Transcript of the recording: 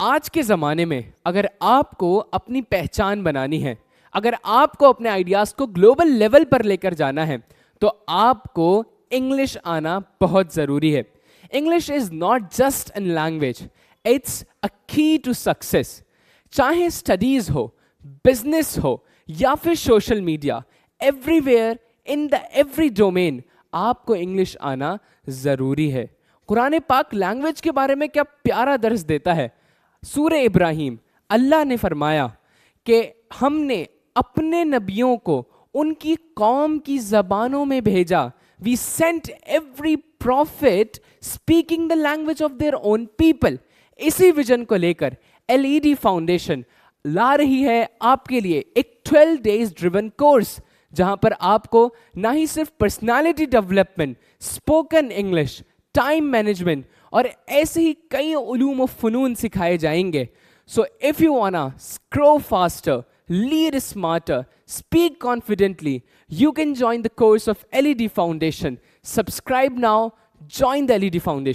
आज के ज़माने में अगर आपको अपनी पहचान बनानी है, अगर आपको अपने आइडियाज़ को ग्लोबल लेवल पर लेकर जाना है, तो आपको इंग्लिश आना बहुत ज़रूरी है। English is not just an language, it's a की टू सक्सेस। चाहे स्टडीज़ हो, बिजनेस हो या फिर social media, everywhere in the every domain आपको इंग्लिश आना ज़रूरी है। कुरान पाक लैंग्वेज के बारे में क्या प्यारा दर्स देता है। सूरह इब्राहिम, अल्लाह ने फरमाया कि हमने अपने नबियों को उनकी कौम की जबानों में भेजा। We sent every profit speaking the language of their own people. इसी विजन को लेकर एलईडी फाउंडेशन ला रही है आपके लिए एक 12 डेज ड्रिवन कोर्स, जहां पर आपको ना ही सिर्फ personality development, spoken English, time management और ऐसे ही कई उलूम और फ़नून सिखाए जाएंगे। So if you wanna grow faster, lead smarter, speak confidently, you can join the course of LED Foundation. Subscribe now, join the LED Foundation.